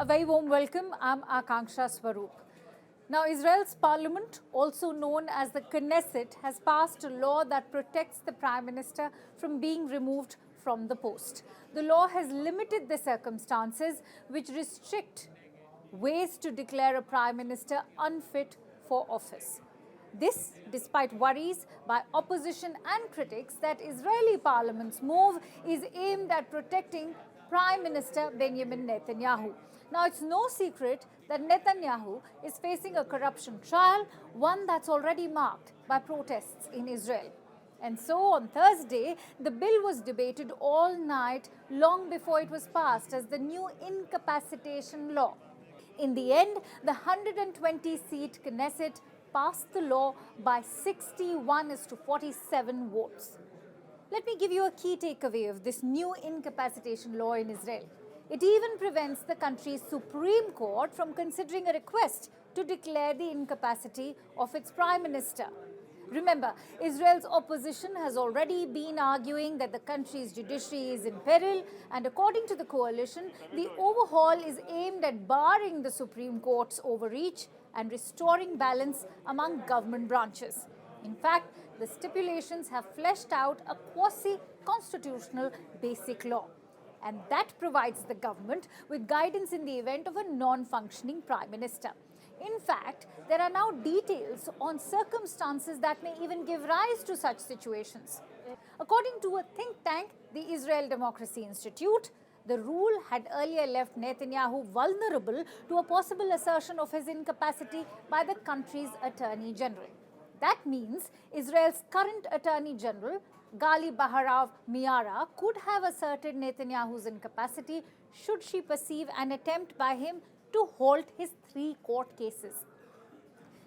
A very warm welcome. I'm Akanksha Swaroop. Now, Israel's parliament, also known as the Knesset, has passed a law that protects the Prime Minister from being removed from the post. The law has limited the circumstances which restrict ways to declare a Prime Minister unfit for office. This, despite worries by opposition and critics that Israeli parliament's move is aimed at protecting Prime Minister Benjamin Netanyahu. Now, it's no secret that Netanyahu is facing a corruption trial, one that's already marked by protests in Israel. And so on Thursday, the bill was debated all night, long before it was passed as the new Incapacitation Law. In the end, the 120-seat Knesset passed the law by 61-47 votes. Let me give you a key takeaway of this new incapacitation law in Israel. It even prevents the country's Supreme Court from considering a request to declare the incapacity of its prime minister. Remember, Israel's opposition has already been arguing that the country's judiciary is in peril, and according to the coalition, the overhaul is aimed at barring the Supreme Court's overreach and restoring balance among government branches. In fact, the stipulations have fleshed out a quasi-constitutional basic law, and that provides the government with guidance in the event of a non-functioning prime minister. In fact, there are now details on circumstances that may even give rise to such situations. According to a think tank, the Israel Democracy Institute, the rule had earlier left Netanyahu vulnerable to a possible assertion of his incapacity by the country's Attorney General. That means Israel's current Attorney General, Gali Baharav Miara, could have asserted Netanyahu's incapacity should she perceive an attempt by him to halt his 3 court cases.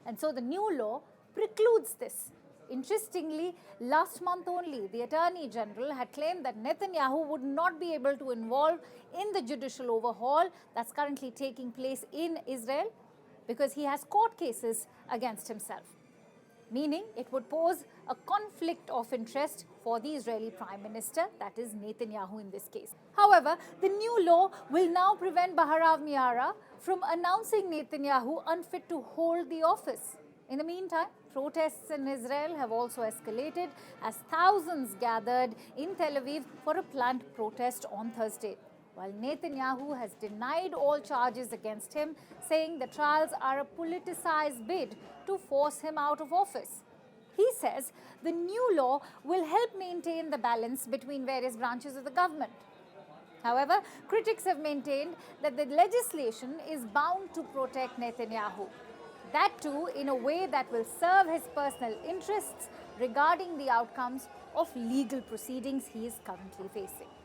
And so the new law precludes this. Interestingly, last month only, the Attorney General had claimed that Netanyahu would not be able to involve in the judicial overhaul that's currently taking place in Israel because he has court cases against himself, meaning it would pose a conflict of interest for the Israeli Prime Minister, that is Netanyahu in this case. However, the new law will now prevent Baharav Miara from announcing Netanyahu unfit to hold the office. In the meantime, protests in Israel have also escalated as thousands gathered in Tel Aviv for a planned protest on Thursday, while Netanyahu has denied all charges against him, saying the trials are a politicized bid to force him out of office. He says the new law will help maintain the balance between various branches of the government. However, critics have maintained that the legislation is bound to protect Netanyahu. That too in a way that will serve his personal interests regarding the outcomes of legal proceedings he is currently facing.